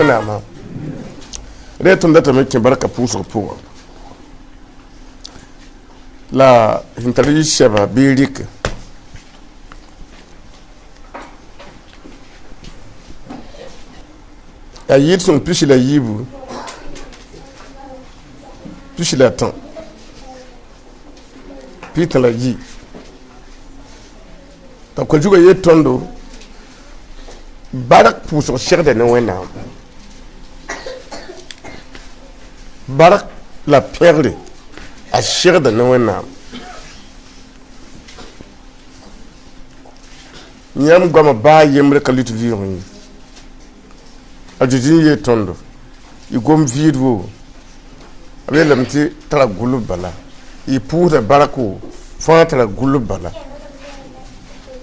Nama reton data mekin barka puso puwa la hintali shaba birik ya yitson pishi la yibu pishi la tan pita la yi ta ko juga yetondo barak puso sherde ne wena barak la perle a cher de noena nyam goma ba yemre kalit viron a jidin ye tondo i gom vidwo abe lamti tala gulu bala i puta barako fa tala gulu bala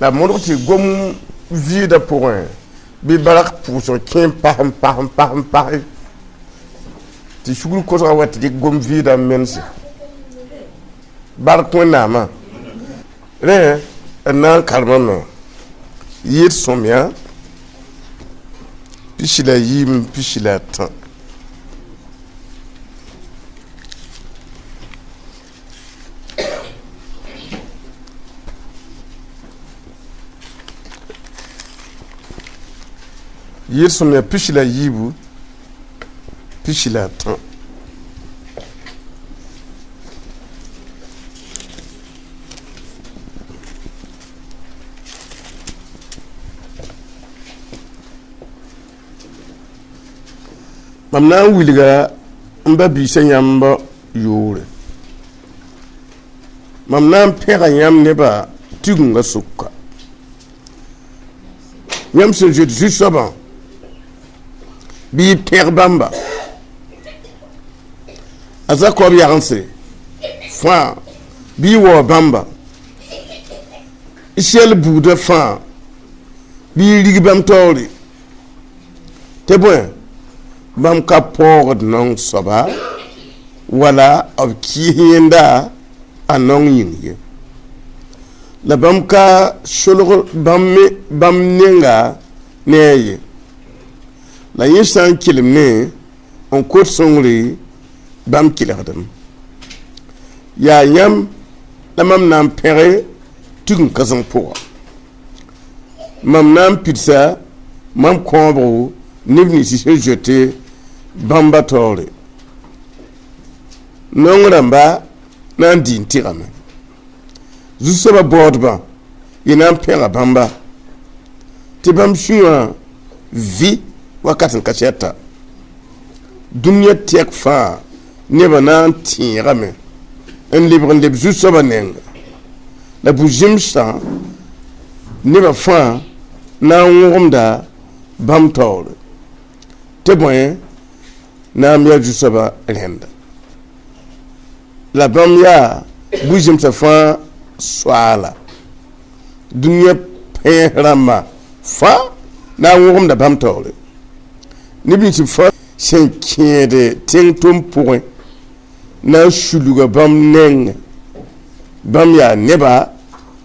la mondo ti gom vida point bi barak puso kem pam ti shugul ko sa wati di gom vida mensi bar ko nama re na kalmano yit somya pishila yim pishila tan yit somya pishila yibu pishila tan mamna wiliga mba bisa nyamba yore mamna pega nyam neba tigunga sukka nyam se je juste saban bi per bamba aza ko bi yaranse fa bi wo bamba ishel buda fa bi ligibam tori te bon bam ka pord non soba wala of kihinda anong yinge la bam ka sholo bam nenga neye la yinsan kilimne on ko songri bam kiladam ya yam la mam nam pere tugun kasan pour mam nam pizza mam kombo nibni si jeté bamba tore non ramba nan din tirame zusoba bordba ina pera bamba tibam shuwa vi wakatin kacheta dunya tek fa neba nan tirame en libre de zusoba nenga la bujimsa neba fa na ngomda bam tore te bon na miya jusaba renda la bam ya bujim sa fa swala dunya perama fa na ngom da bam tole ni bi ci fa sen kiede ten tom point na shuluga bam neng bam ya neba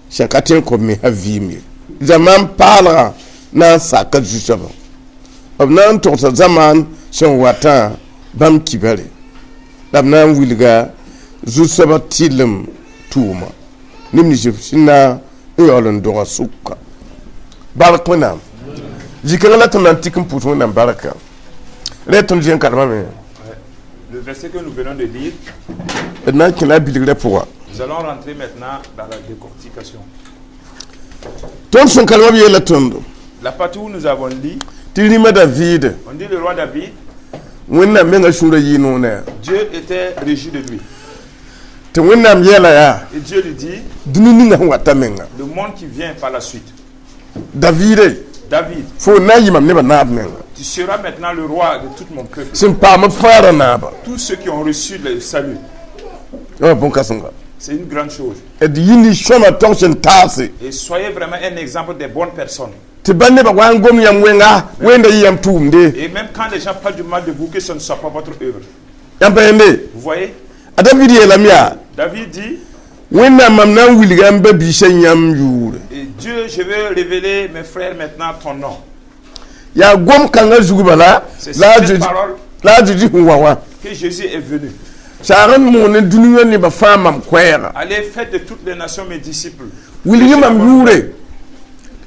shakaten ko mi havimi zaman parlera na saka jusaba abnan to sa zaman son wata bam kibare dabnan wilga zusaba tilum tuma nimni jifsina yolon do sukka barakna jikala ton antikum puto na baraka reton jien kalma me le verset que nous venons de lire na kila biligre pour nous allons rentrer maintenant dans la décortication ton son kalma bi la tondo la partie où nous avons lu tilima David on dit le roi David Dieu était réjoui de lui. te wẽnnaam yɛla yaa Et Dieu lui dit, dũni ninga sẽn wata menga le monde qui vient par la suite. davide David, fo na n yɩmam nebã naab menga tu seras maintenant le roi de tout mon peuple. sẽn paam b faara naaba Tous ceux qui ont reçu le salut, yaa bõn-kãsenga c'est une grande chose. d yĩndi sõma tog sẽn taase Et soyez vraiment un exemple des bonnes personnes. tɩ ba nebã wa n gom yãmb wẽnga wẽnda yɩ yãmb tʋʋmde Et même quand les gens parlent du mal de vous, que ce ne soit pas votre œuvre. yãmb pa yẽnde Vous voyez, a david yeelame yaa David dit, wẽnnaam mam na n wilga n ba biisã yãmb yʋʋre et Dieu, je vais révéler mes frères maintenant ton nom. yaa gom-kãngã zug bala C'est la a cette parole Zezi sẽn wa wã que Jésus est venu. saag n moog ne dũniyã nebã fãa mam koɛɛga Allez, faites de toutes les nations mes disciples. wilgi mam yʋʋre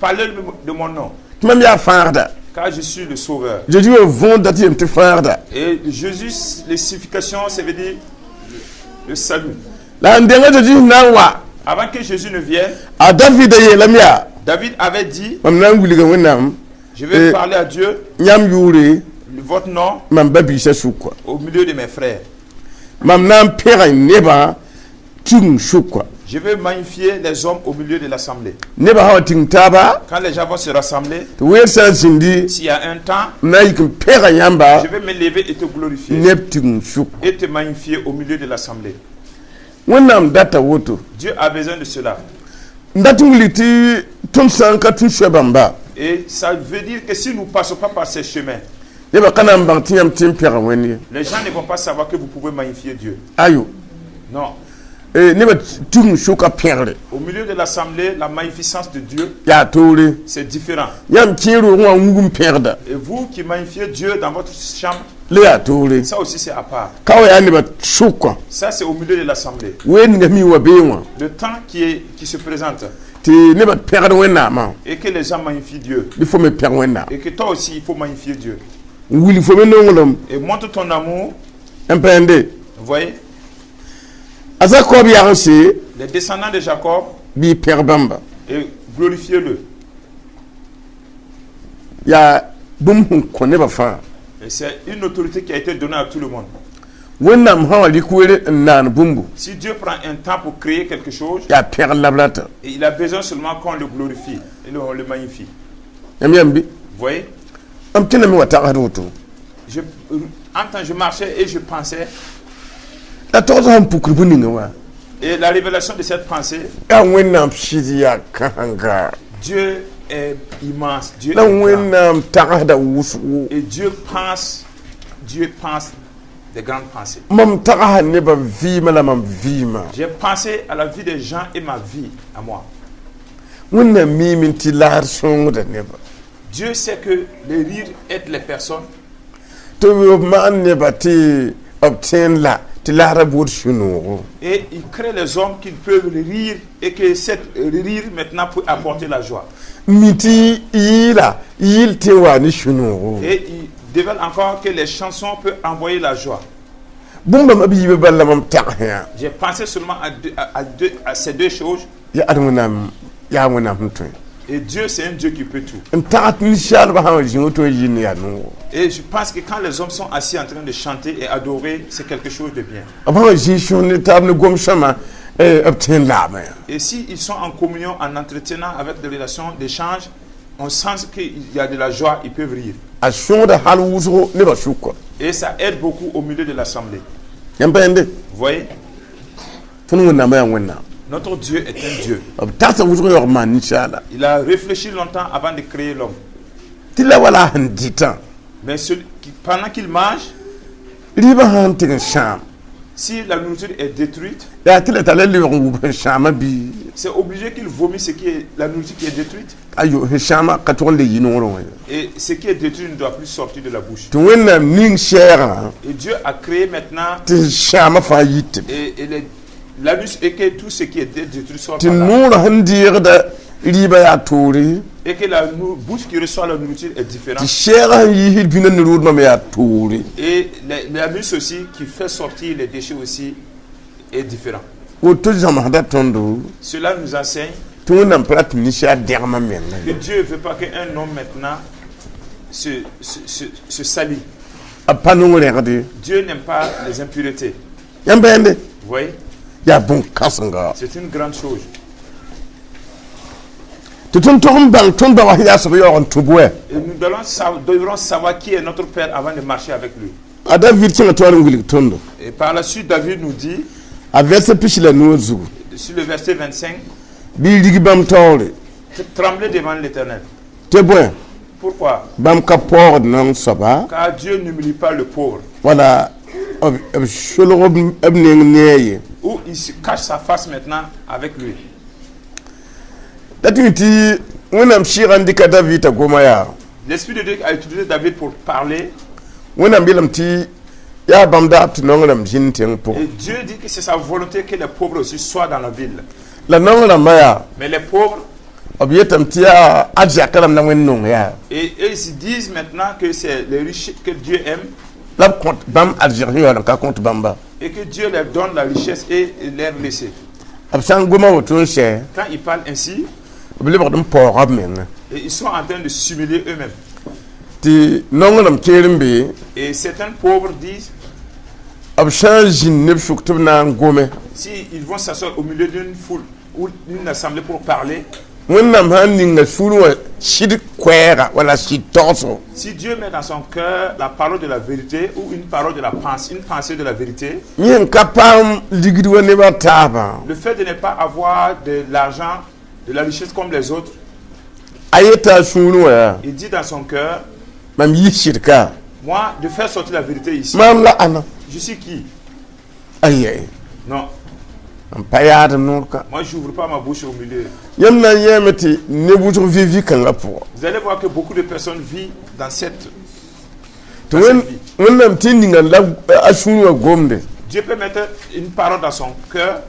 Parlez de mon nom, tɩ mam yaa fãagda car je suis le sauveur. zeezi wã võod dat yem tɩ fãagda Et Jésus, les significations, ça veut dire le salut. la n dengã zeezi sẽn na n wa Avant que Jésus ne vienne, a davida yeelame yaa David avait dit, mam na n wilga wẽnnaam je vais Et- parler à Dieu, yãmb yʋʋre votre nom, mam ba biisã sʋka au milieu de mes frères. mam na n pẽg nebã tigng sʋka Je vais magnifier les hommes au milieu de l'assemblée. nebã sã wa tigng taaba Quand les gens vont se rassembler, tɩ weer sã n zĩndi s'il y a un temps, m na n yik n pẽga yãmba je vais me lever et te glorifier neb tigng sʋk et te magnifier au milieu de l'assemblée. wẽnnaam data woto Dieu a besoin de cela. n dat n wilg tɩ tõnd sã n ka tũ soɛ bãmba Et ça veut dire que si nous ne passons pas par ces chemins, nebã ka na n bãng tɩ yãmb tɩ n pɛga wẽnd ye les gens ne vont pas savoir que vous pouvez magnifier Dieu. ayo Non. nebã tigng sʋka pẽgre Au milieu de l'assemblée, la magnificence de Dieu, yaa toore c'est différent. yãmb kẽ roogẽ wã n wug n pẽgda Et vous qui magnifiez Dieu dans votre chambre, la yaa toore ça aussi c'est à part. ka wa yaa nebã sʋka Ça c'est au milieu de l'assemblée. wẽnd ninga mi wa bee wã Le temps qui se présente tɩ nebã pẽgd wẽnnaamã et que les gens magnifient Dieu. bɩ fo me pɛg wẽnnaam Et que toi aussi il faut magnifier Dieu. n wilg fo me nonglem Et montre ton amour. n pẽende Vous voyez, a zakob yagse les descendants de Jacob, bɩ pɛg bãmba et glorifiez-le. yaa bũmb sẽn kõ nebã fãa Et c'est une autorité qui a été donnée à tout le monde. wẽnnaam sã wa rɩk were n naan bũmbu Si Dieu prend un temps pour créer quelque chose, yaa pɛgd la b rata et il a besoin seulement qu'on le glorifie et on le magnifie. yãmb yãmb bɩ Vous voyez, m tẽname wa tagsd woto je marchais et je pensais, la togs sãn pukr bũ ninga wã et la révélation de cette pensée, yaa wẽnnaam sɩd yaa kãsenga Dieu est immense, Dieu la est grand. wẽnnaam tagsda wʋsgo Et Dieu pense des grandes pensées. mam tagsã nebã vɩɩmã la mam vɩɩmã J'ai pensé à la vie des gens et ma vie à moi. wẽnnaam miime n tɩ laad sõngda nebã Dieu sait que les rires aident les personnes tɩ b maan nebã tɩ b tẽen la tɩ laara bood sũ-noogo et il crée les hommes qui peuvent rire et que cette rire maintenant peut apporter la joie. mi tɩ yɩɩl tɩ n wa ne sũ-noogo Et il dévoile encore que les chansons peuvent envoyer la joie. bũmba b yiibe bala mam tags yã J'ai pensé seulement à ces deux choses. yaa wẽnnaam sẽn tõe Et Dieu, c'est un Dieu qui peut tout. n tags ninsaalbã sã wa zĩ woto n yɩ ne yaa noogo Et je pense que quand les hommes sont assis en train de chanter et adorer, c'est quelque chose de bien. b sã wa zĩ sõs ne taab ne gom-sõma b tẽen laame yã Et s'ils sont en communion, en entretenant avec des relations d'échange, on sent qu'il y a de la joie, ils peuvent rire. a sõngda hal wʋsgo nebã sʋka Et ça aide beaucoup au milieu de l'assemblée. yãmb pa yẽnde Vous voyez, tõnd wẽnnaamã yaa wẽnnaam notre Dieu est un Dieu. b tagsa wʋsg yaoog maan ninsaala Il a réfléchi longtemps avant de créer l'homme. tɩ la wala sẽn dɩtã Mais pendant qu'il mange, rɩɩbã sã n tɩg n sãam si la nourriture est détruite, yaa tɩ la t'a la lebg n wub sẽn sãamã bɩ c'est obligé qu'il vomisse la nourriture qui est détruite. ayo sẽn sãamã ka tog n le yɩ noorẽ wã Et ce qui est détruit ne doit plus sortir de la bouche. tɩ wẽnnaam ning sɛɛgã Et Dieu a créé maintenant tɩ sãamã fãa yitɩ l'anus et que tout ce qui est détruit sort tɩ par là. noorã sẽn deegda rɩɩbã yaa toore Et que la bouche qui reçoit la nourriture est tɩ différente. sɛɛgã sẽn yiisd bĩna ne roodmã me yaa toore Et l'anus aussi qui fait sortir les déchets aussi est différent. woto zãmsda tõndo Cela nous enseigne tɩ wẽnnaam pa ra tɩ ninsaal dɛgmã menga que Dieu ne veut pas qu'un homme maintenant se salit. a pa nong rẽgde Dieu n'aime pas les impuretés. yãmb bẽende Vous voyez? ya bon kasanga C'est une grande chose. tutun tokum bang ton ba ya so yo on tubwe Et nous devrons savoir qui est notre Père avant de marcher avec lui. a David kinga to nguli tondo Et par la suite, David nous dit, a verset pichila nuzu sur le verset 25, bi ligi bam tawle tremblez devant l'Éternel. te bon Pourquoi? bam ka por non soba Car Dieu n'humilie pas le pauvre. wala ob sholo abne neye Ou il se cache sa face maintenant avec lui. datinti wonam shirandi ka David ta goma ya L'Esprit de Dieu a utilisé David pour parler. wonam bilam ti ya bam da apti nonglam jinteng po Et Dieu dit que c'est sa volonté que les pauvres aussi soient dans la ville. la nonglam maya Mais les pauvres, obietam ti ya adja kalam na wen ya et eux, ils se disent maintenant que c'est les riches que Dieu aime la compte bam algérie la ka compte bamba et que Dieu leur donne la richesse et leur laisser. absan goma wotun she Quand ils parlent ainsi, oblibre dum por abmen et ils sont en train de s'humilier eux-mêmes. ti nonglam kerimbe Et certains pauvres disent, abshan neb shuktub na ngome s'ils vont s'asseoir au milieu d'une foule ou d'une assemblée pour parler, wonnam han ninga suru shid kwera wala shid torso si Dieu met dans son cœur la parole de la vérité ou une parole de la pensée, une pensée de la vérité, nyen kapam ligidi woni ba taba le fait de ne pas avoir de l'argent, de la richesse comme les autres, ayeta suru ya il dit dans son cœur, mam yishirka moi, de faire sortir la vérité ici, mam la ana je suis qui? ayay Non, am payada nurka moi je n'ouvre pas ma bouche au milieu. yamna yemeti nebutu vivi kan la pour Vous allez voir que beaucoup de personnes vivent dans cette to vie. wonnam tindinga la asuru gomde Dieu peut mettre une parole dans son cœur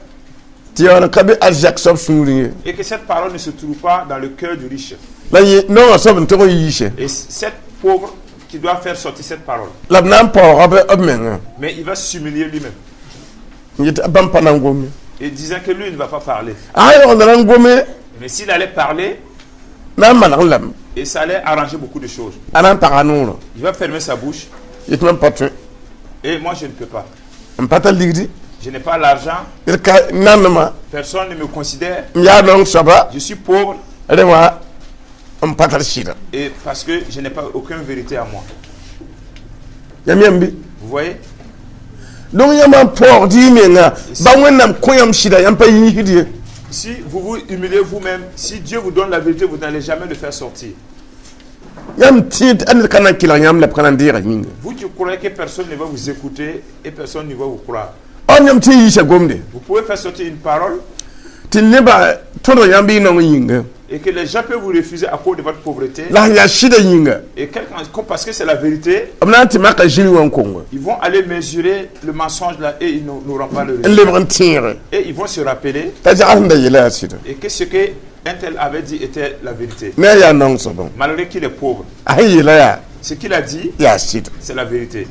ti yana kabi ajak sob suri et que cette parole ne se trouve pas dans le cœur du riche. la yi no sob ntoko yishe Et cette pauvre qui doit faire sortir cette parole. la nan por abmen Mais il va s'humilier lui-même. yit bam panangome Et disant que lui il ne va pas parler. ayo ndaran gome Mais s'il allait parler, na manarlam et ça allait arranger beaucoup de choses. anan taganuro Il va fermer sa bouche. yitman patu Et moi je ne peux pas. mpata ligdi Je n'ai pas l'argent. irka nanma Personne ne me considère. ya non soba Je suis pauvre. rewa mpatar shida Et parce que je n'ai pas aucune vérité à moi. yamyambi Vous voyez? donc yama por di menga ba wonnam koyam shida yampa yihidi Si vous vous humiliez vous-même, si Dieu vous donne la vérité, vous n'allez jamais le faire sortir. yam tit an kana kila yam la kana dira minga Vous qui croyez que personne ne va vous écouter et personne ne va vous croire. on yam ti yisha gomde Vous pouvez faire sortir une parole tin neba todo yambi no yinga et que les gens peuvent vous refuser à cause de votre pauvreté. la ya shida yinga Et quelqu'un, parce que c'est la vérité, amnati maka jini wan kongo ils vont aller mesurer le mensonge là et ils n'auront pas le en résultat. le brantire Et ils vont se rappeler ta ja anda yela shida et que ce que un tel avait dit était la vérité. ne ya non sobo Malgré qu'il est pauvre. ay yela ya Ce qu'il a dit, ya shida c'est la vérité.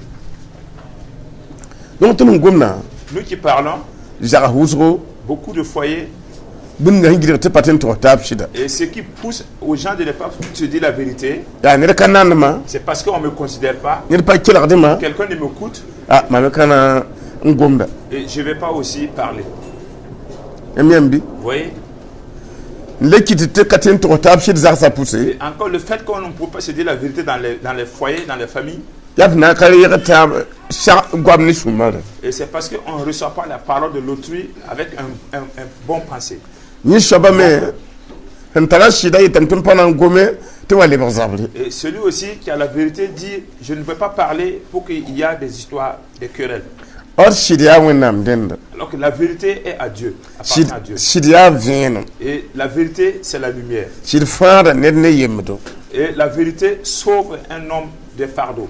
donc tunum gomna Nous qui parlons, jara husro beaucoup de foyers, bun nga ngir te patent to tab shida et ce qui pousse aux gens de ne pas se dire la vérité, ya ne kana nama c'est parce qu'on ne me considère pas. ne pa kila dima Quelqu'un ne m'écoute ah ma kana ngomda et je ne vais pas aussi parler. yamyambi Vous voyez? lekiti te katen to tab shida za sa pousser Et encore le fait qu'on ne peut pas se dire la vérité dans les foyers, dans les familles, yabna kare yata sha gwamni shumara et c'est parce qu'on ne reçoit pas la parole de l'autrui avec un bon pensée. ni shoba me ntala shida yitantum panan gome te wale bazabli Et celui aussi qui a la vérité dit, je ne peux pas parler pour qu'il y ait des histoires, des querelles. or shida wonnam denda Alors que la vérité est à Dieu, appartient à Dieu. shida veno Et la vérité, c'est la lumière. shid fara nedne yemdo Et la vérité sauve un homme des fardeaux.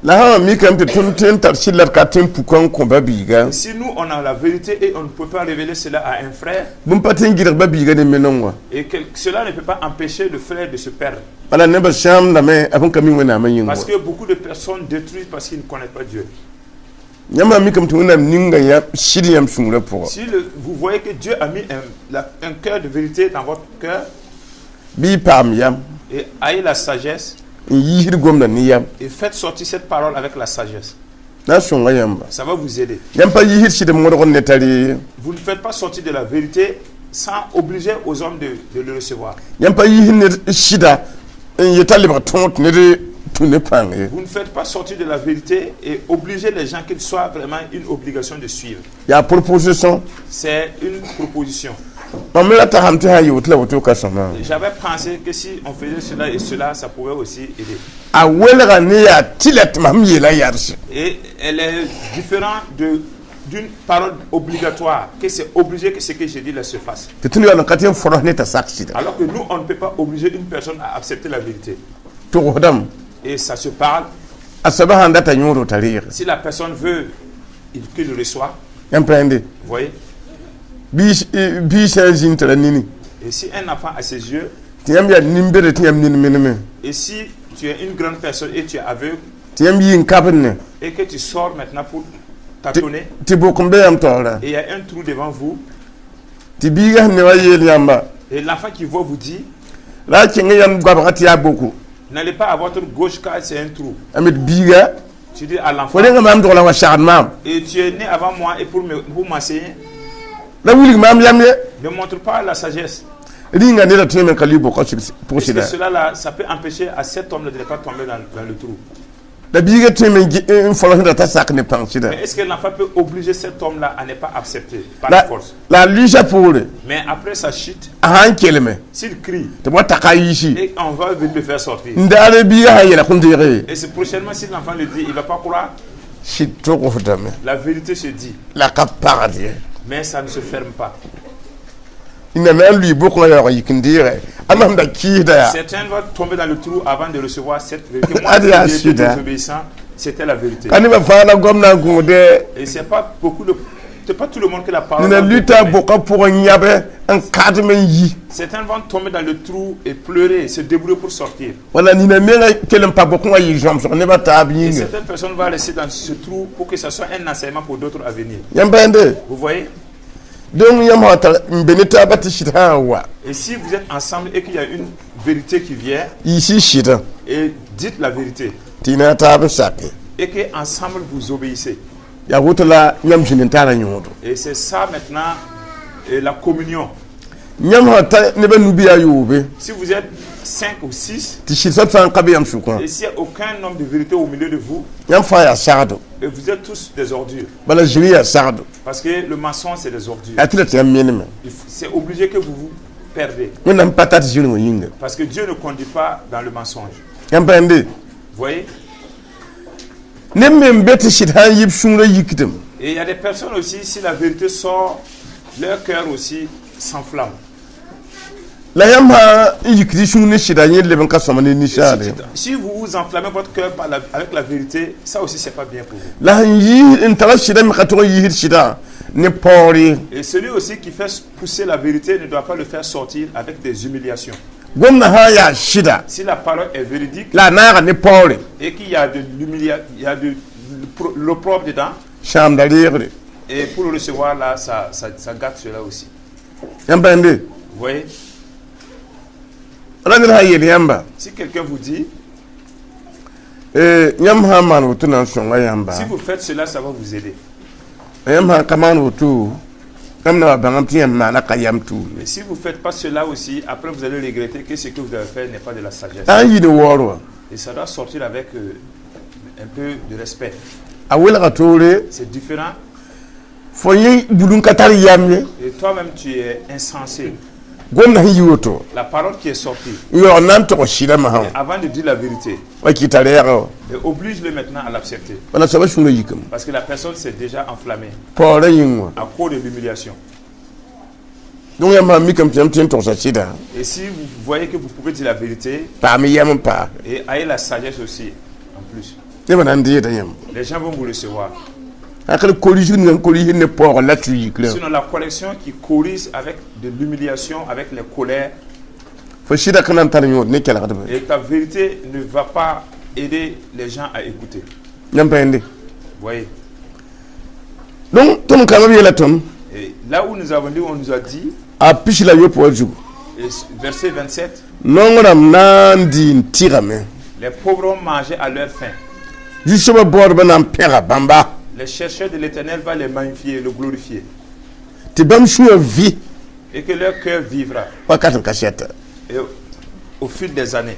la ha mi kam te tum tar shilar katin pukon ko babiga Et si nous, on a la vérité et on ne peut pas révéler cela à un frère, bum patin girar babiga de menonwa et que cela ne peut pas empêcher le frère de se perdre. ala ne ba sham na me afun kami wona man yingo Parce que beaucoup de personnes détruisent parce qu'ils ne connaissent pas Dieu. nyama mi kam to wona ninga ya shidi yam sungre pour Si vous voyez que Dieu a mis un cœur de vérité dans votre cœur, bi pam yam et ayez la sagesse, yihir gomna ni yam et faites sortir cette parole avec la sagesse. Ça va vous aider. Vous ne faites pas sortir de la vérité sans obliger aux hommes de le recevoir. Vous ne faites pas sortir de la vérité et obliger les gens qu'ils soient vraiment une obligation de suivre. C'est une proposition. J'avais pensé que si on faisait cela et cela, ça pouvait aussi aider. Et elle est différente d'une parole obligatoire, que c'est obligé que ce que je dis là se fasse. Alors que nous, on ne peut pas obliger une personne à accepter la vérité. Et ça se parle. Si la personne veut qu'il le reçoit, vous voyez. Et si un enfant a ses yeux, et si tu es une grande personne et tu es aveugle, et que tu sors maintenant pour tâtonner, et il y a un trou devant vous, et l'enfant qui voit vous dit, n'allez pas à votre gauche car c'est un trou. Tu dis à l'enfant, et tu es né avant moi et pour m'enseigner, ne montre pas la sagesse. Parce que cela là, ça peut empêcher à cet homme de ne pas tomber dans le trou. Mais est-ce que l'enfant peut obliger cet homme-là à ne pas accepter par la force? Mais après sa chute, s'il crie, et on va le faire sortir. Et c'est prochainement, si l'enfant le dit, il ne va pas croire. La vérité se dit. Mais ça ne se ferme pas. Certains vont tomber dans le trou avant de recevoir cette vérité. Moi, désobéissant, c'était la vérité. Et c'est pas beaucoup de... C'est pas tout le monde qui la parole. Certains vont tomber dans le trou et pleurer, se débrouiller pour sortir. Et certaines personnes vont rester dans ce trou pour que ce soit un enseignement pour d'autres à venir. Vous voyez? Et si vous êtes ensemble et qu'il y a une vérité qui vient, et dites la vérité, et qu'ensemble vous obéissez. Et c'est ça maintenant la communion. Si vous êtes 5 ou 6, et s'il n'y a aucun homme de vérité au milieu de vous, et vous êtes tous des ordures. Parce que le mensonge, c'est des ordures. C'est obligé que vous vous perdez. Parce que Dieu ne conduit pas dans le mensonge. Vous voyez? Et il y a des personnes aussi, si la vérité sort, leur cœur aussi s'enflamme. Si vous vous enflammez votre cœur avec la vérité, ça aussi c'est pas bien pour vous. Et celui aussi qui fait pousser la vérité ne doit pas le faire sortir avec des humiliations. Si la parole est véridique et qu'il y a de l'humiliation, il y a de l'opprobre dedans, et pour le recevoir là, ça gâte cela aussi. Vous voyez? Si quelqu'un vous dit, si vous faites cela, ça va vous aider. Mais si vous ne faites pas cela aussi, après vous allez regretter que ce que vous avez fait n'est pas de la sagesse. Et ça doit sortir avec un peu de respect. C'est différent. Et toi-même tu es insensé. La parole qui est sortie, avant de dire la vérité, et oblige-le maintenant à l'accepter. Parce que la personne s'est déjà enflammée à cause de l'humiliation. Et si vous voyez que vous pouvez dire la vérité, et ayez la sagesse aussi en plus, les gens vont vous recevoir. Sinon la collection qui corrige avec de l'humiliation, avec les colères, et ta vérité ne va pas aider les gens à écouter. Vous voyez? Et là où nous avons dit, on nous a dit, verset 27, les pauvres ont mangé à leur faim. Justement bord banam pera bamba. Les chercheurs de l'Éternel va les magnifier, le glorifier. Te bam chou vie. Et que leur cœur vivra. Wakatan kacheta. Et au fil des années.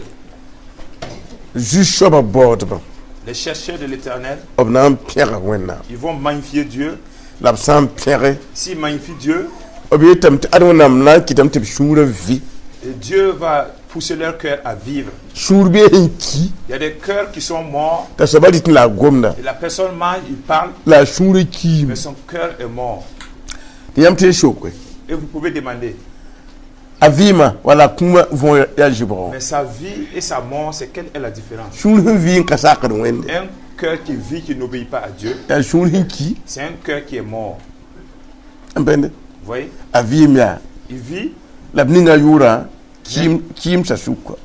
Justement bord ban. Les chercheurs de l'Éternel, ils vont magnifier Dieu. S'ils magnifient Dieu, et Dieu va pousser leur cœur à vivre. Il y a des cœurs qui sont morts. Et la personne mange, il parle, mais son cœur est mort. Et vous pouvez demander. Mais sa vie et sa mort, c'est quelle est la différence? Un cœur qui vit, qui n'obéit pas à Dieu, c'est un cœur qui est mort. Vous voyez? Il vit.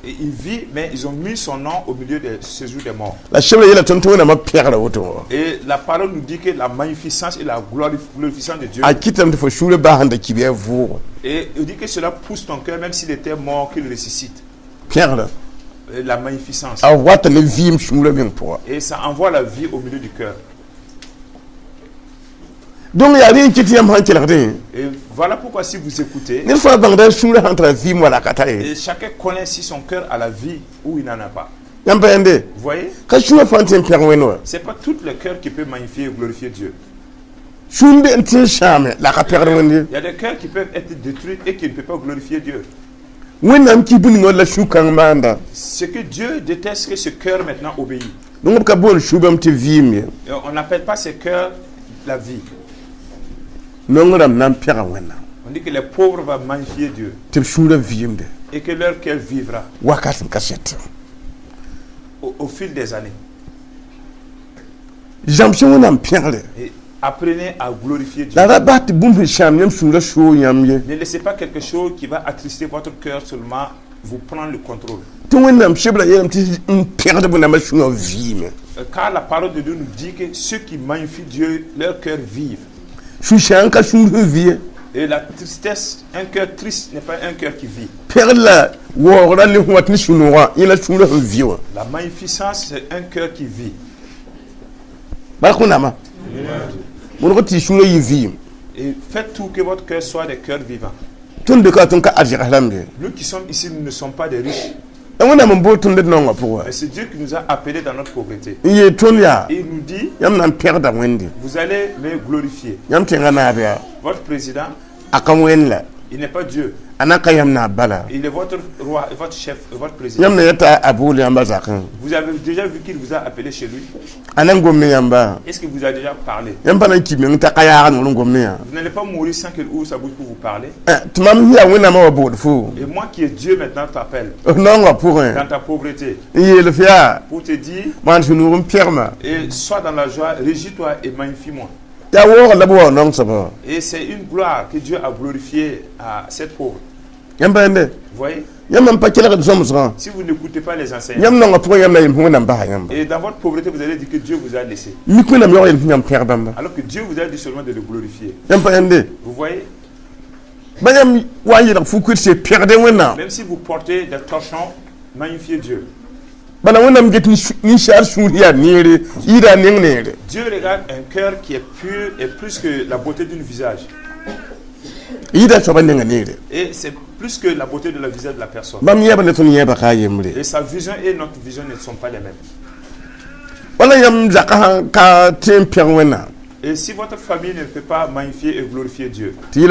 Et il vit, mais ils ont mis son nom au milieu de séjour des morts. Et la parole nous dit que la magnificence et la glorification de Dieu. Et il dit que cela pousse ton cœur, même s'il était mort, qu'il ressuscite. Et la magnificence. Et ça envoie la vie au milieu du cœur. Donc il y a rien qui tient à regarder. Et voilà pourquoi si vous écoutez, et chacun connaît si son cœur a la vie ou il n'en a pas. Vous voyez? C'est pas tout le cœur qui peut magnifier et glorifier Dieu. Il y a des cœurs qui peuvent être détruits et qui ne peuvent pas glorifier Dieu. Ce que Dieu déteste, que ce cœur maintenant obéit. Et on n'appelle pas ce cœur la vie. On dit que les pauvres vont magnifier Dieu. Et que leur cœur vivra. Au fil des années. Et apprenez à glorifier Dieu. Ne laissez pas quelque chose qui va attrister votre cœur seulement vous prendre le contrôle. Car la parole de Dieu nous dit que ceux qui magnifient Dieu, leur cœur vivent. Et la tristesse, un cœur triste n'est pas un cœur qui vit. La magnificence, c'est un cœur qui vit. Et faites tout que votre cœur soit des cœurs vivants. Nous qui sommes ici, nous ne sommes pas des riches. Mais c'est Dieu qui nous a appelés dans notre pauvreté. Et il nous dit, vous allez me glorifier. Votre président, il n'est pas Dieu. Il est votre roi, votre chef, votre président. Vous avez déjà vu qu'il vous a appelé chez lui? Est-ce que vous avez déjà parlé? Vous n'allez pas mourir sans qu'il ouvre sa bouche pour vous parler. Et moi qui est Dieu maintenant t'appelle dans ta pauvreté pour te dire, et sois dans la joie, régis-toi et magnifie-moi. Et c'est une gloire que Dieu a glorifiée à cette pauvre. Vous voyez? Si vous n'écoutez pas les enseignants, et dans votre pauvreté, vous allez dire que Dieu vous a laissé. Alors que Dieu vous a dit seulement de le glorifier. Vous voyez? Même si vous portez des torchons, magnifiez Dieu. Dieu regarde un cœur qui est pur et plus que la beauté d'un visage. Et c'est plus que la beauté de la visage de la personne. Et sa vision et notre vision ne sont pas les mêmes. Et si votre famille ne peut pas magnifier et glorifier Dieu, et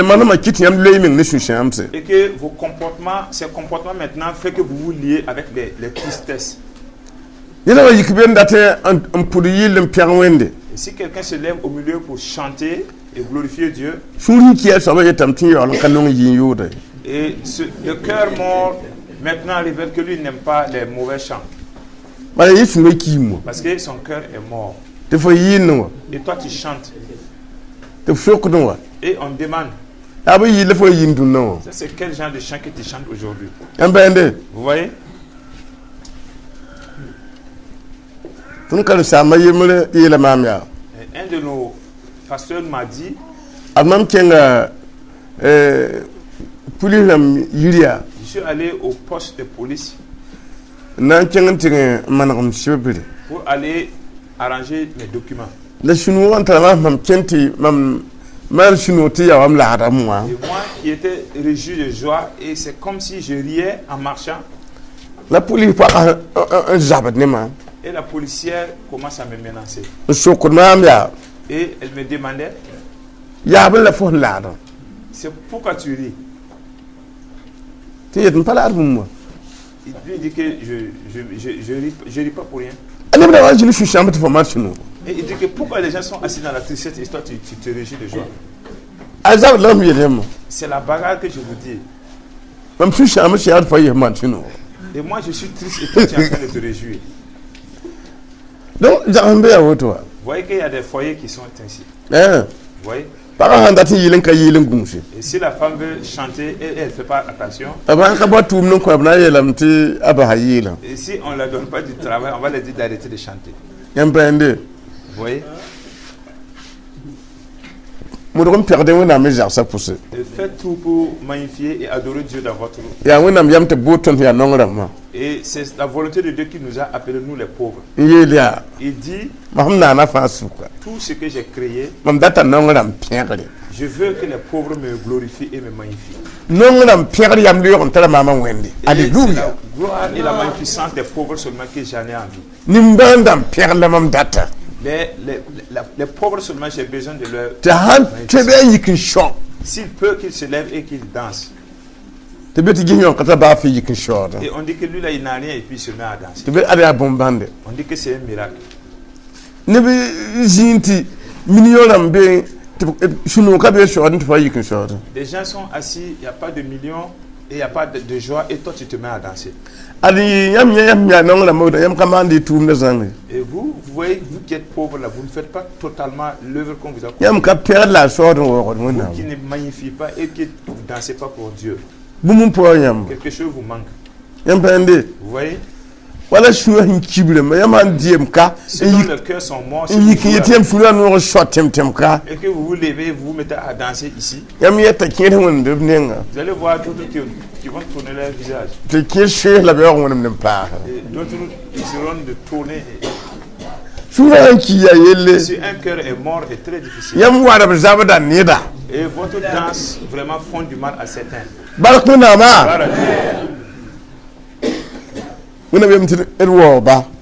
que vos comportements, ces comportements maintenant fait que vous vous liez avec les tristesses. Et si quelqu'un se lève au milieu pour chanter et glorifier Dieu, et le cœur mort maintenant révèle que lui n'aime pas les mauvais chants. Parce que son cœur est mort. Et toi tu chantes. Et on demande, ça c'est quel genre de chant que tu chantes aujourd'hui? Vous voyez? Un de nos pasteurs m'a dit, je suis allé au poste de police pour aller arranger mes documents. Le chinois mam kenti mam mal chinoti ya wam la hada moi. Et moi qui étais réjoui de joie et c'est comme si je riais en marchant. La police pas un jabat ne ma. Et la policière commence à me menacer. Et elle me demandait, c'est pourquoi tu ris? Il lui dit que je ris pas pour rien. Et il dit que pourquoi les gens sont assis dans la tristesse et toi tu te réjouis de joie? C'est la bagarre que je vous dis. Et moi je suis triste et toi tu es en train de te réjouir. Donc, vous voyez qu'il y a des foyers qui sont ainsi. Vous voyez? Et si la femme veut chanter, elle ne fait pas attention. Et si on ne leur donne pas du travail, on va leur dire d'arrêter de chanter. Vous voyez? Faites tout pour magnifier et adorer Dieu dans votre vie. Et c'est la volonté de Dieu qui nous a appelés, nous les pauvres. Il dit, tout ce que j'ai créé, je veux que les pauvres me glorifient et me magnifient. Alléluia. La gloire et la magnificence des pauvres seulement que j'en ai envie. Les pauvres seulement, j'ai besoin de leur... S'il peut qu'il se lève et qu'il danse. Et on dit que lui là il n'a rien et puis il se met à danser. On dit que c'est un miracle. Les gens sont assis, il n'y a pas de millions et il n'y a pas de joie et toi tu te mets à danser. Et vous voyez, vous qui êtes pauvres là, vous ne faites pas totalement l'œuvre qu'on vous a confiée. Vous qui ne magnifiez pas et qui ne dansez pas pour Dieu. Quelque chose vous manque. Vous voyez? Voilà, je suis un kible, mais ceux dont leurs cœurs sont morts, et que vous vous levez, vous vous mettez à danser ici. Vous allez voir d'autres qui vont tourner leur visage. Et d'autres ils seront de tourner. Si un cœur est mort et très difficile. Et votre danse vraiment font du mal à certains.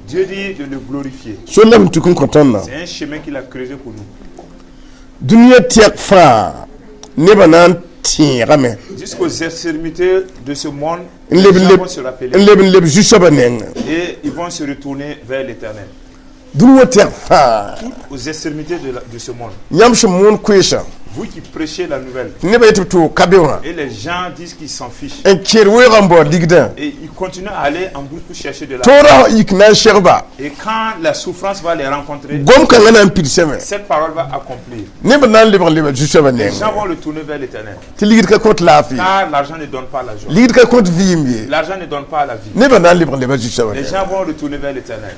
Dieu dit de le glorifier. C'est un chemin qu'il a creusé pour nous. Jusqu'aux extrémités de ce monde, les gens vont se rappeler. Et ils vont se retourner vers l'Éternel. Aux extrémités de ce monde. Vous qui prêchez la nouvelle. Et les gens disent qu'ils s'en fichent. Et ils continuent à aller en bouche pour chercher de l'argent. Et quand la souffrance va les rencontrer, cette parole va accomplir. Les gens vont le tourner vers l'Éternel. Car l'argent ne donne pas la joie. L'argent ne donne pas la vie. Les gens vont retourner vers l'Éternel.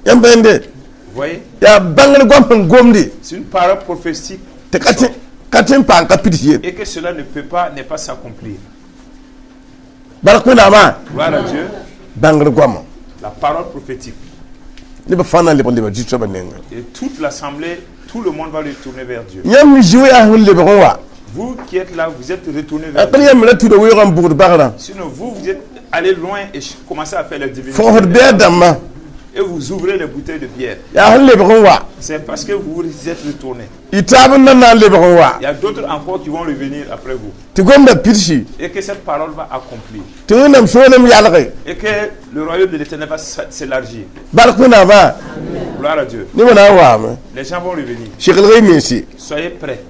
Vous voyez? C'est une parole prophétique. Et que cela n'est pas s'accomplir. Gloire à Dieu. La parole prophétique. Et toute l'assemblée, tout le monde va le tourner vers Dieu. Vous qui êtes là, vous êtes retournés vers Dieu. Sinon, vous êtes allés loin et commencez à faire la divinité. Et vous ouvrez les bouteilles de bière. C'est parce que vous vous êtes retournés. Il y a d'autres encore qui vont revenir après vous. Et que cette parole va accomplir. Et que le royaume de l'Éternel va s'élargir. Gloire à Dieu. Les gens vont revenir. Soyez prêts.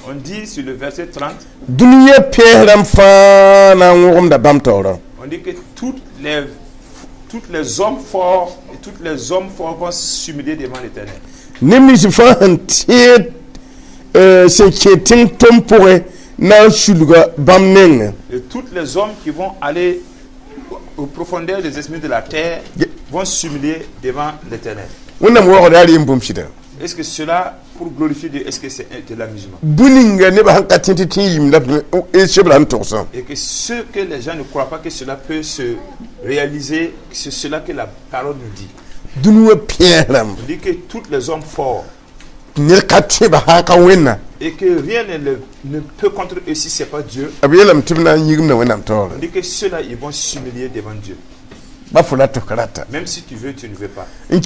On dit sur le verset 30. On dit que toutes les hommes forts et tous les hommes forts vont s'humilier devant l'Éternel. Et tous les hommes qui vont aller aux profondeurs des esprits de la terre vont s'humilier devant l'Éternel. Est-ce que cela, pour glorifier Dieu, est-ce que c'est de l'amusement? Et que ce que les gens ne croient pas que cela peut se réaliser, c'est cela que la parole nous dit. On dit que tous les hommes forts, et que rien ne peut contre eux si ce n'est pas Dieu. On dit que ceux-là, ils vont s'humilier devant Dieu. Même si tu veux, tu ne veux pas. On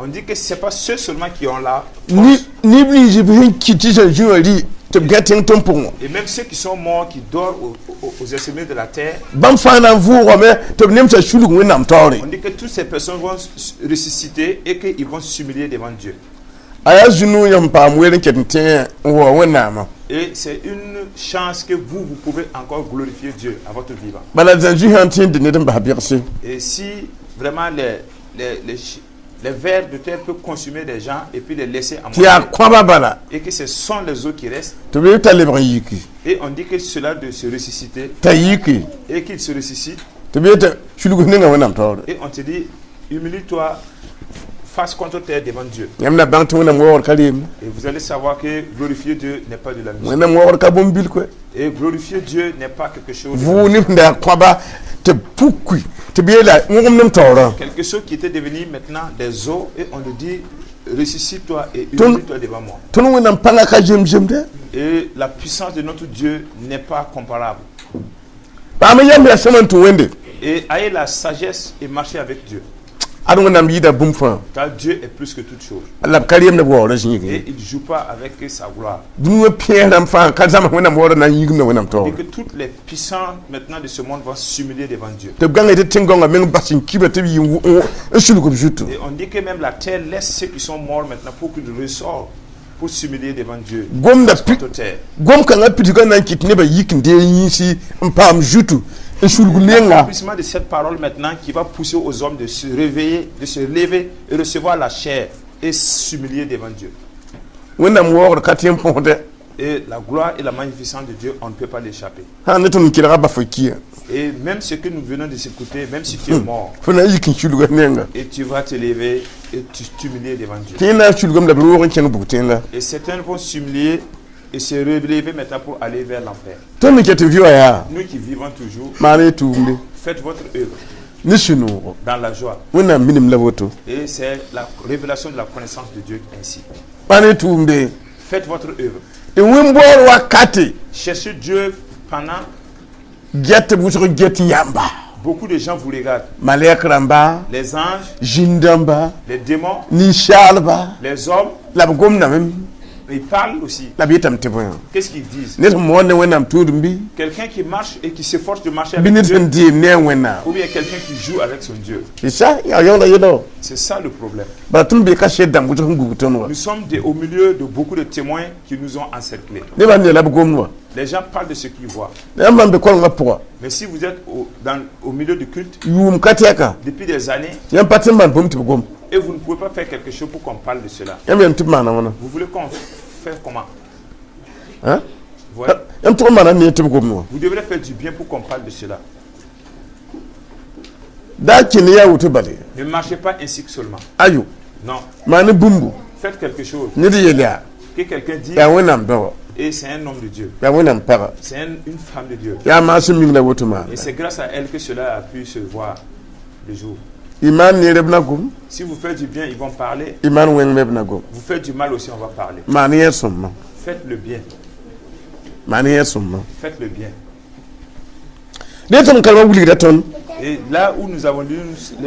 dit que ce n'est pas ceux seulement qui ont la force. Et même ceux qui sont morts, qui dorment aux extrémités de la terre. On dit que toutes ces personnes vont ressusciter et qu'ils vont s'humilier devant Dieu. Et c'est une chance que vous pouvez encore glorifier Dieu à votre vivant. Et si vraiment les vers de terre peuvent consumer des gens et puis les laisser à mourir, et que ce sont les eaux qui restent, et on dit que cela de se ressusciter, et qu'il se ressuscite, et on te dit, humilie-toi face contre terre devant Dieu. Et vous allez savoir que glorifier Dieu n'est pas de la musique. Et glorifier Dieu n'est pas quelque chose quelque chose qui était devenu maintenant des eaux, et on nous dit ressuscite-toi et humilie-toi devant moi. Et la puissance de notre Dieu n'est pas comparable. Et ayez la sagesse et marchez avec Dieu. Car Dieu est plus que toute chose. Et il ne joue pas avec sa gloire. Et que toutes les puissances maintenant de ce monde vont s'humilier devant Dieu. Et on dit que même la terre laisse ceux qui sont morts maintenant pour qu'ils ressortent, pour s'humilier devant Dieu. L'accomplissement de cette parole maintenant qui va pousser aux hommes de se réveiller, de se lever et recevoir la chair et s'humilier devant Dieu. Et la gloire et la magnificence de Dieu, on ne peut pas l'échapper. Et même ce que nous venons de s'écouter, même si tu es mort, et tu vas te lever et t'humilier devant Dieu. Et certains vont s'humilier et se relever maintenant pour aller vers l'enfer. Nous qui vivons toujours, faites votre œuvre dans la joie. Et c'est la révélation de la connaissance de Dieu ainsi. Faites votre œuvre. Cherchez Dieu pendant. Beaucoup de gens vous regardent. Les anges, les démons, les hommes. Ils parlent aussi. Qu'est-ce qu'ils disent? Quelqu'un qui marche et qui s'efforce de marcher avec Dieu, ou bien quelqu'un qui joue avec son Dieu. C'est ça le problème. Nous sommes au milieu de beaucoup de témoins qui nous ont encerclés. Les gens parlent de ce qu'ils voient. Mais si vous êtes au milieu du culte depuis des années, et vous ne pouvez pas faire quelque chose pour qu'on parle de cela, vous voulez qu'on fasse comment? Vous devrez faire du bien pour qu'on parle de cela. Ne marchez pas ainsi que seulement. Non. Faites quelque chose. Que quelqu'un dise, et c'est un homme de Dieu. C'est une femme de Dieu. Et c'est grâce à elle que cela a pu se voir le jour. Si vous faites du bien, ils vont parler. Vous faites du mal aussi, on va parler. Faites le bien. Faites le bien. Et là où nous avons lu,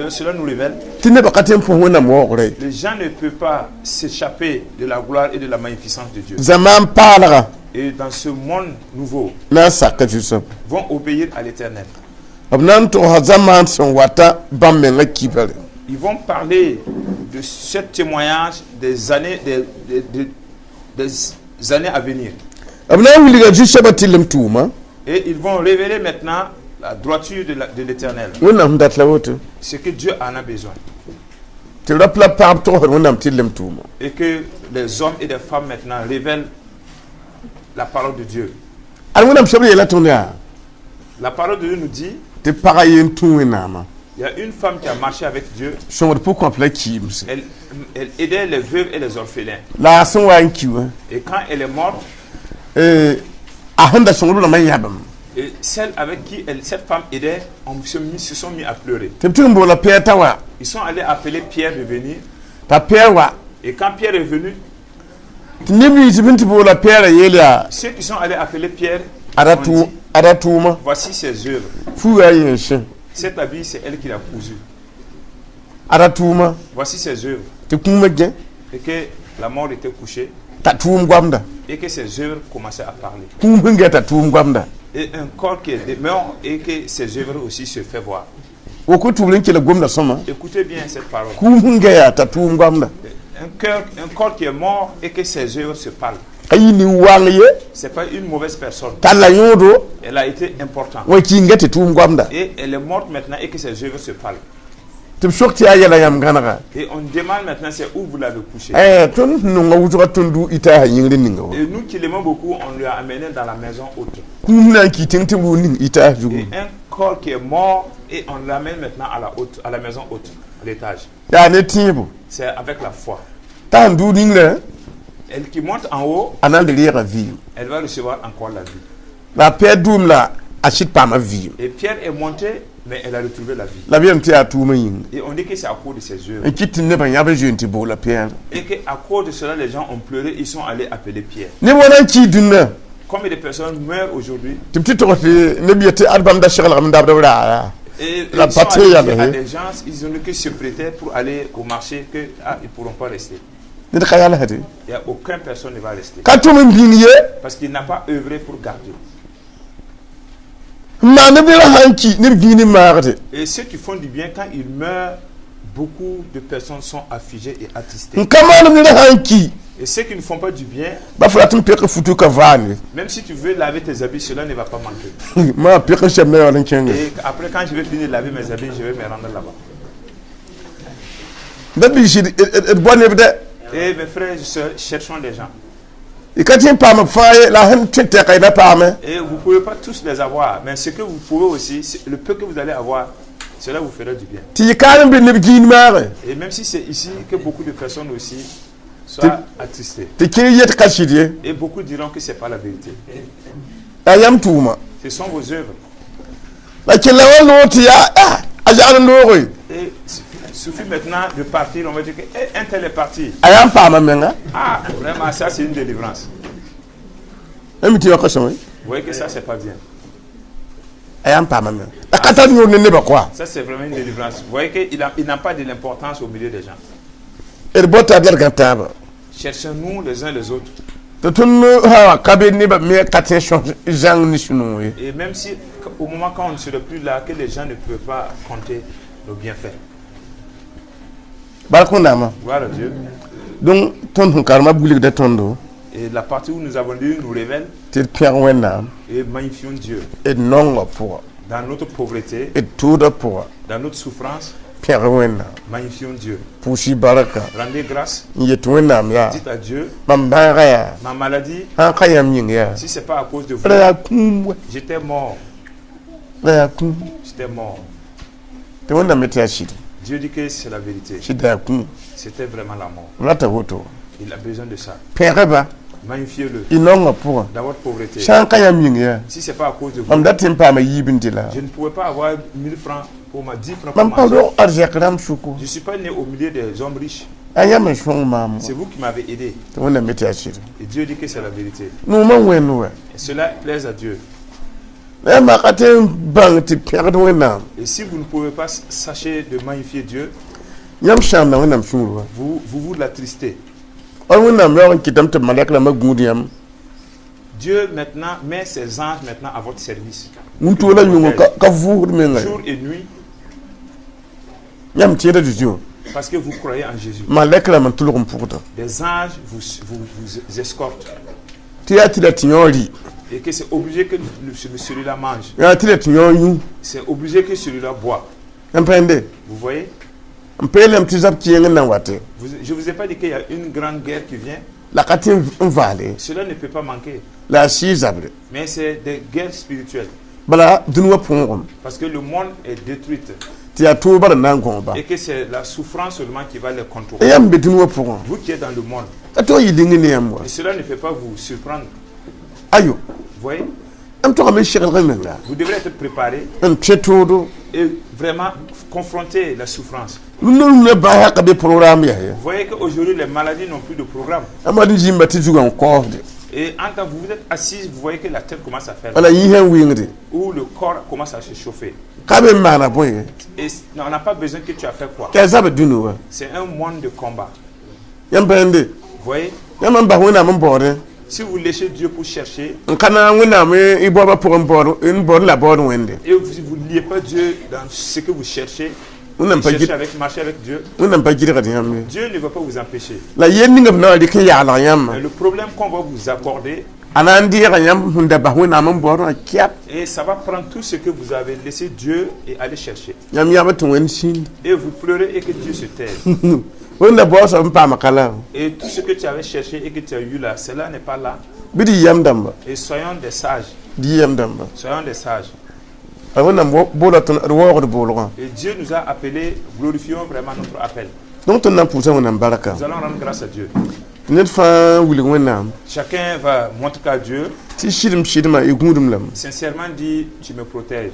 cela nous révèle, les gens ne peuvent pas s'échapper de la gloire et de la magnificence de Dieu. Et dans ce monde nouveau, vont obéir à l'Éternel. Ils vont parler de ce témoignage des années, des années à venir. Et ils vont révéler maintenant la droiture de l'Éternel. Ce que Dieu en a besoin. Et que les hommes et les femmes maintenant révèlent la parole de Dieu. La parole de Dieu nous dit Il y a une femme qui a marché avec Dieu. Elle aidait les veuves et les orphelins. Et quand elle est morte, et celle avec qui cette femme aidait, se sont mis à pleurer. Ils sont allés appeler Pierre de venir. Et quand Pierre est venu, ceux qui sont allés appeler Pierre ont dit, voici ses œuvres. Cet habit, c'est elle qui l'a cousu. Voici ses œuvres. Et que la mort était couchée. Et que ses œuvres commençaient à parler. Et un corps qui est mort et que ses œuvres aussi se fait voir. Écoutez bien cette parole. Un corps qui est mort et que ses œuvres se parlent. C'est pas une mauvaise personne. Elle a été importante. Et elle est morte maintenant et que ses œuvres se parlent. Et on demande maintenant c'est où vous l'avez couché. Et nous qui l'aimons beaucoup, on lui a amené dans la maison haute. Et un corps qui est mort et on l'amène maintenant à la maison haute, à l'étage. C'est avec la foi. Elle qui monte en haut, elle va recevoir encore la vie. Et Pierre est monté, mais elle a retrouvé la vie. Et on dit que c'est à cause de ses œuvres. Et qu'à cause de cela, les gens ont pleuré, ils sont allés appeler Pierre. Combien de personnes meurent aujourd'hui? Et ils sont allés dire à des gens, ils ont que se prêter pour aller au marché, qu'ils ne pourront pas rester. Il n'y a aucune personne qui va rester. Parce qu'il n'a pas œuvré pour garder. Et ceux qui font du bien, quand ils meurent, beaucoup de personnes sont affligées et attristées. Et ceux qui ne font pas du bien, même si tu veux laver tes habits, cela ne va pas manquer. Et après, quand je vais finir de laver mes habits, je vais me rendre là-bas. Et mes frères et sœurs, cherchons des gens. Et vous ne pouvez pas tous les avoir, mais ce que vous pouvez aussi, le peu que vous allez avoir, cela vous fera du bien. Et même si c'est ici que beaucoup de personnes aussi soient attristées. Et beaucoup diront que ce n'est pas la vérité. Ce sont vos œuvres. Et il suffit maintenant de partir, on va dire qu'un tel est parti. Ah, vraiment, ça c'est une délivrance. Vous voyez que ça, c'est pas bien. Ça, c'est vraiment une délivrance. Vous voyez qu'il n'a pas de l'importance au milieu des gens. Cherchons-nous les uns les autres. Et même si, au moment quand on ne serait plus là, que les gens ne peuvent pas compter nos bienfaits. Voilà Dieu. Donc, et la partie où nous avons lu nous révèle et magnifions Dieu. Dans notre pauvreté, dans notre souffrance, magnifions Dieu. Rendez grâce. Dites à Dieu, ma maladie, si ce n'est pas à cause de vous, j'étais mort. J'étais mort. Dieu dit que c'est la vérité. C'était vraiment la mort. Il a besoin de ça. Magnifiez-le dans votre pauvreté. Si ce n'est pas à cause de vous, je ne pouvais pas avoir 1000 francs pour ma 10 francs pour manger. Je ne suis pas né au milieu des hommes riches. C'est vous qui m'avez aidé. Et Dieu dit que c'est la vérité. Et cela plaise à Dieu. Et si vous ne pouvez pas, sachez de magnifier Dieu, vous l'attristez. Dieu maintenant met ses anges maintenant à votre service. Jour et nuit. Parce que vous croyez en Jésus. Des anges vous escortent. Et que c'est obligé que celui-là mange. C'est obligé que celui-là boit. Vous voyez? Je ne vous ai pas dit qu'il y a une grande guerre qui vient. Cela ne peut pas manquer. Mais c'est des guerres spirituelles. Parce que le monde est détruit. Et que c'est la souffrance seulement qui va les contrôler. Vous qui êtes dans le monde. Et cela ne peut pas vous surprendre. Vous voyez? Vous devrez être préparé et vraiment confronter la souffrance. Vous voyez qu'aujourd'hui, les maladies n'ont plus de programme. Et quand vous êtes assis, vous voyez que la tête commence à faire mal. Ou le corps commence à se chauffer. Et on n'a pas besoin que tu as fait quoi. C'est un monde de combat. Vous voyez? Si vous laissez Dieu pour chercher, et vous ne liez pas Dieu dans ce que vous cherchez, marcher avec Dieu, Dieu ne va pas vous empêcher. Mais le problème qu'on va vous accorder, et ça va prendre tout ce que vous avez laissé Dieu et aller chercher. Et vous pleurez et que Dieu se taise. Et tout ce que tu avais cherché et que tu as eu là, cela n'est pas là. Et soyons des sages. Soyons des sages. Et Dieu nous a appelés, glorifions vraiment notre appel. Nous allons rendre grâce à Dieu. Chacun va montrer qu'à Dieu. Sincèrement dit, tu me protèges.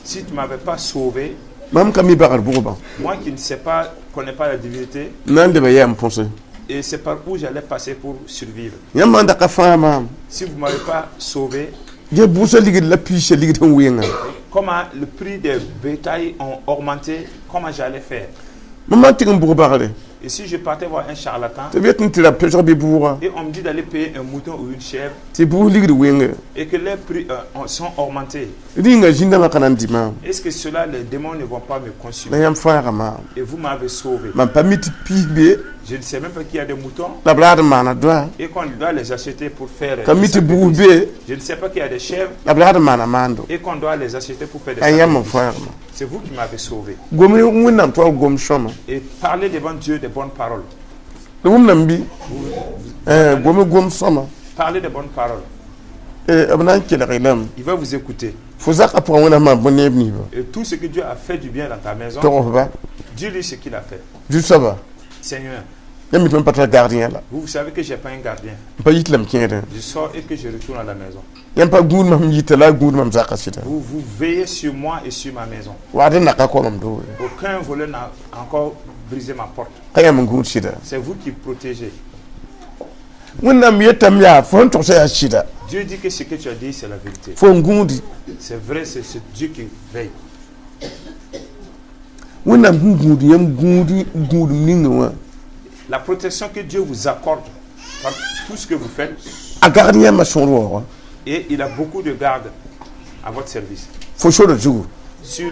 Si tu ne m'avais pas sauvé, moi qui ne sais pas, connais pas la divinité, et c'est par où j'allais passer pour survivre. Si vous ne m'avez pas sauvé, comment le prix des bétails ont augmenté, comment j'allais faire? Et si je partais voir un charlatan, et on me dit d'aller payer un mouton ou une chèvre, et que les prix sont augmentés, est-ce que cela, les démons ne vont pas me consumer? Et vous m'avez sauvé. Je ne sais même pas qu'il y a des moutons et qu'on doit les acheter pour faire des sacrifices. Je ne sais pas qu'il y a des chèvres et qu'on doit les acheter pour faire des sacrifices. C'est vous qui m'avez sauvé. Et parlez devant Dieu des bonnes paroles. Parlez des bonnes paroles. Il va vous écouter. Et tout ce que Dieu a fait du bien dans ta maison, dis-lui ce qu'il a fait. Seigneur, vous savez que je n'ai pas un gardien. Je sors et que je retourne à la maison. Vous veillez sur moi et sur ma maison. Aucun voleur n'a encore brisé ma porte. C'est vous qui protégez. Dieu dit que ce que tu as dit, c'est la vérité. C'est vrai, c'est Dieu qui veille. La protection que Dieu vous accorde par tout ce que vous faites. Et il a beaucoup de gardes à votre service. Sur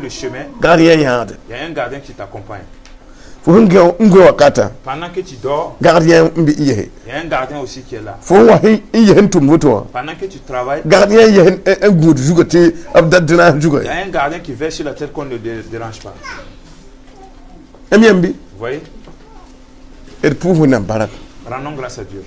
le chemin, il y a un gardien qui t'accompagne. Pendant que tu dors, il y a un gardien aussi qui est là. Pendant que tu travailles, il y a un gardien qui veille sur la tête qu'on ne dérange pas. Vous voyez? Rendons grâce à Dieu.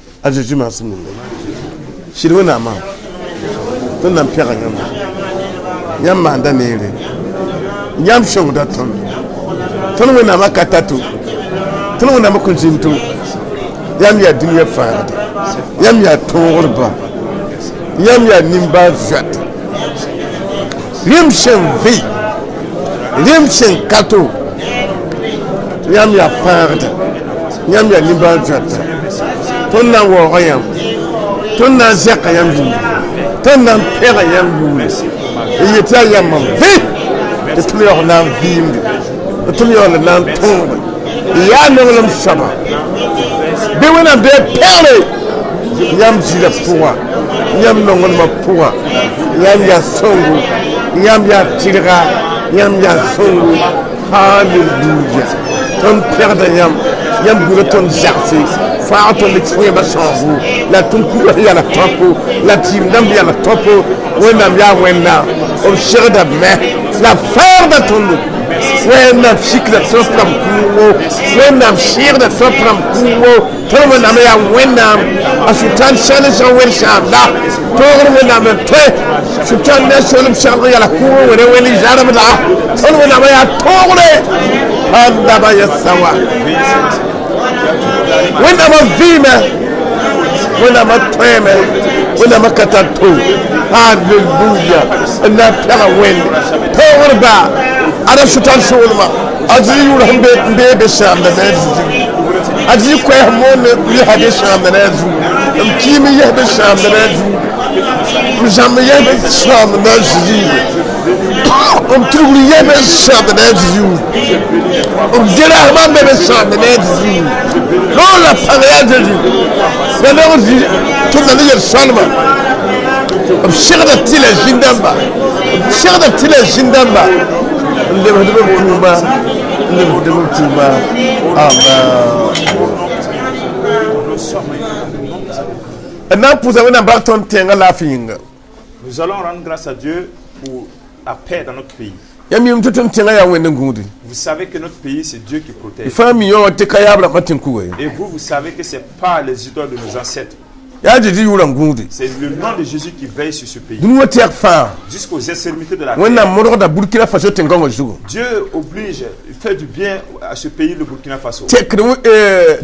wẽnnaam sikda tõe pãm kũugo wẽnnaam sɩɩgda tõe pãm kũugo tõe wẽnnaam yaa wẽnnaam a sʋtãn sãn sã n wẽnd sãamda toogr wẽnnaam n tõe sʋtãn ne solem segl yala kũugo wẽne wẽnd zaremda tõe wẽnnaam yaa toogre andaba ya sawa wẽnnaam a vɩɩme wẽnnaam a tõeme wẽnnaam a ka tar to halleluya n na n pɛga wẽnd toogrba ada sʋtãn soolma a zĩ yʋʋr sẽn bee be sãamda ne a zĩ a zĩ koɛɛs moon yɛsa be sãamda ne a zu m kiim yɛs be sãamda ne a zu m zãmb yɛs be sãamda ne a zĩ m turgr yɛs be sãamda ne a zĩ m derasmã be be sãamda ne a zĩ lool la pãng yaa zĩ la log zĩ tʋmda ne yel-sõlma b segda tɩ la zĩn-dãmba b segda tɩ la zĩn-dãmba n lebsdb b tʋʋma n lebsdb b tʋʋma amen n na n pʋsa wẽnnaam bag tõnd tẽngã laafɩ yĩnga. Nous allons rendre grâce à Dieu pour la paix dans notre pays. yãmb yɩm tɩ tõnd tẽngã yaa wẽnd n gũudi Vous savez que notre pays, c'est Dieu qui protège. fãa mi yõ tɩ ka yaab rãmbã tẽn kuga ye Et vous, vous savez que ce n'est pas les idoles de nos ancêtres. yaa dɩ tɩ yʋʋrã n gũudi C'est le nom de Jésus qui veille sur ce pays. dũni wã tɛg fãa Jusqu'aux extrémités de la terre. wẽnnaam modgda burkina faso tẽn-gãngã zugu Dieu oblige, il fait du bien à ce pays, le Burkina Faso. tẽkd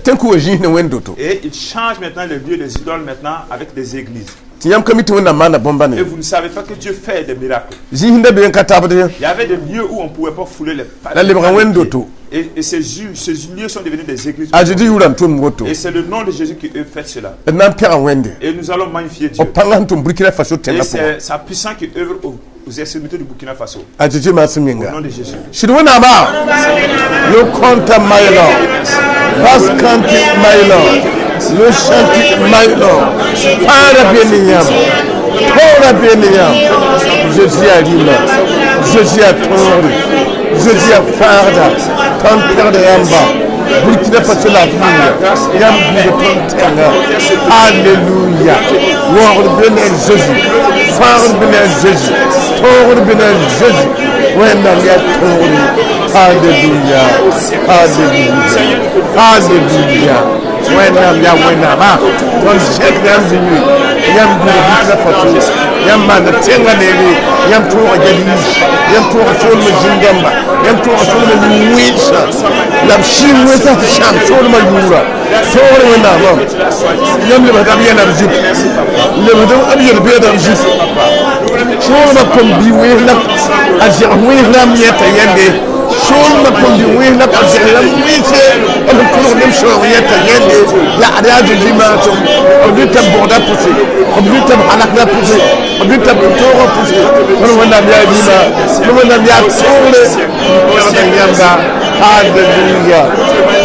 tẽn kuga zĩis ne wẽnd woto Et il change maintenant les lieux des idoles maintenant avec des églises. tɩ yãmb ka mi tɩ wẽnnaam maanda bõmba Et ne vous ne savez pas que Dieu fait des miracles. zĩis da be n ka tabd ye Il y avait des lieux où on ne pouvait pas fouler les pas. la lebga wẽnd woto Et ces lieux sont devenus des églises. a zɩ yʋʋrã n tʋm woto Et c'est le nom de Jésus qui fait cela. d na n pɛga wẽnde Et nous allons magnifier b Dieu. pãnga sẽn tʋm burkina faso Et tẽngã pʋgã c'est sa puissance qui œuvre aux extrémités du Burkina Faso. a tɩ tɩ maasem Au yĩnga nom de Jésus. sɩd wẽnnaama yo kõnta maɩlɔ bas kanti maɩlɔ yo sãnti maɩlɔ fãara be ne yãmb toora be ne yãmb zeezi a rĩma zeezi a tõore zeezi a fãagda tõnd pɛgda yãmba burkina faso la yĩnga yãmb buga tõnd tẽnga alleluya waoogd be ne a zeezi fãagd be ne a zeezi toogd be ne a zeezi wẽnnaam yaa toogre alleluya alleluya alleluya wẽnnaam yaa wẽnnaama tõnd sẽd yãmb zĩnge yãmb buga burkina faso yãmb maanda tẽngã neere yãmb tʋʋga galiis yãmb tʋʋga soolmã zĩn-dãmba yãmb tʋʋga soolmã nin-wẽnsã la b sɩng wẽnsã tɩ sãam soolmã yʋʋra toogr wẽnnaamã yãmb lebsda b yɛla b zip lebsd b yel-beeda b zip soolmã kõm bi wẽes la a zɛgs wẽes la m yɛta yɛnde soolmã kõm bi wẽes la a zɛgs la wẽnse b pʋlg nem sõog yɛta yɛnde yaad yaa zĩ maasem b lʋɩ t'a bʋgda pʋse b lʋɩ t'a b halakda pʋse b lʋɩ t'a b toogã pʋse tõnd wẽnnaam yaa rĩma tɩ wẽnnaam yaa toogre pɛgda yãmba halleluya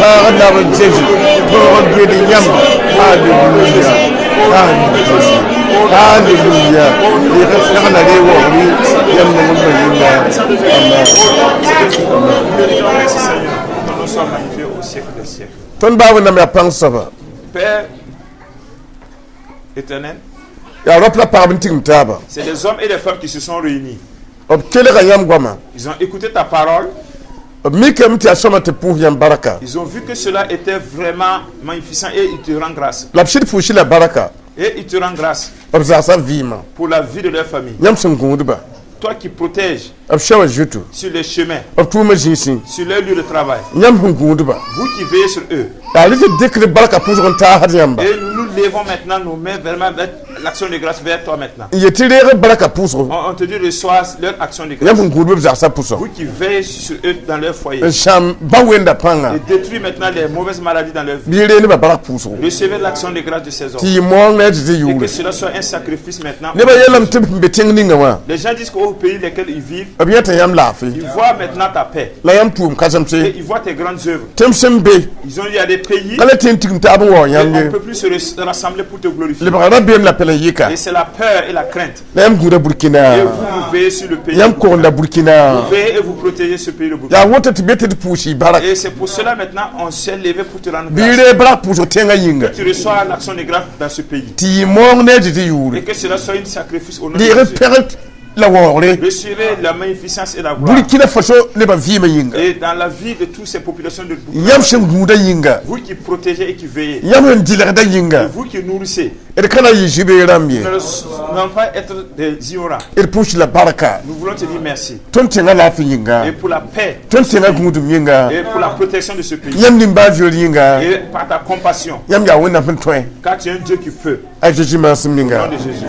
paag nab zeezi toog bed yãmb halleluya halleluya yẽg pɛgda re waoogre yãmb nengd ma yĩnga Nous sommes magnifiés au siècle des siècles. tõnd baa wẽnnaam yaa pãng soaba Père éternel, yaa rop la pagb n tigim taaba c'est des hommes et des femmes qui se sont réunis. b kelga yãmb goamã Ils ont écouté ta parole. b mikame tɩ yaa sõma tɩ pʋʋs yãmb barka Ils ont vu que cela était vraiment magnificent et ils te rendent grâce. la b sɩd pʋʋsy la barka Et ils te rendent grâce b zagsã vɩɩmã pour la vie de leur famille. yãmb sẽn gũudba Toi qui protèges b sɛwa zutu sur les chemins, b tʋʋmã zĩisẽ sur leur lieu de travail, yãmb sẽn gũudba vous qui veillez sur eux. yaa rɩ tɩ dɩkd barka pʋʋsg n taasd yãmba Et nous levons maintenant nos mains vraiment vers l'action de grâce vers toi maintenant. n yet tɩ reeg barka pʋʋsgo On te dit reçois leur action de grâce. yãmb sẽn gũudb b zagsã pʋsã Vous qui veillez sur eux dans leur foyer. n sãam ba wẽnda pãnga Et détruis maintenant les mauvaises maladies dans leur vie. bɩ ree nebã bark pʋʋsgo Recevez l'action de grâce de ces tɩ hommes. yɩ moong ne a tɩ tɩ Et que yʋʋre cela soit un sacrifice maintenant. nebã yɛlame tɩ b be tẽng ninga wã Les gens disent qu'au pays lesquels ils vivent, b yẽta yãmb laafɩ ils voient maintenant ta paix. la yãmb tʋʋm Et kãsemse ils voient tes grandes œuvres. tɩ m sẽn be Ils ont eu à des pays ka la tɩ n tigim taab n waoog et yãmb on ye ne peut plus se rassembler pour te glorifier. lebga rabɩem la pɛl n yɩka Et c'est la peur et la crainte. la yãmb gũuda burkina Et vous, vous veillez sur le pays. yãmb kogenda burkina Vous veillez et vous protégez ce pays de Burkina. yaa woto tɩ be tɩ d pʋʋsy barak Et c'est pour cela maintenant on s'est levé pour te rendre bɩ grâce. ree bark pʋʋsg tẽngã yĩnga Tu reçois l'action de grâce dans ce pays. tɩ yɩ moong ne a tɩ tɩ Et yʋʋre que cela soit un sacrifice au nom de dɩɩg Jésus. pɛgd Je serai la magnificence et la gloire. Et dans la vie de toutes ces populations de Burkina, vous qui protégez et qui veillez, et vous qui nourrissez, ne voulons pas être des ignorants. Nous voulons te dire merci. Et pour la paix, et pour la protection de ce pays, et par ta compassion, car tu es un Dieu qui peut. Au nom de Jésus.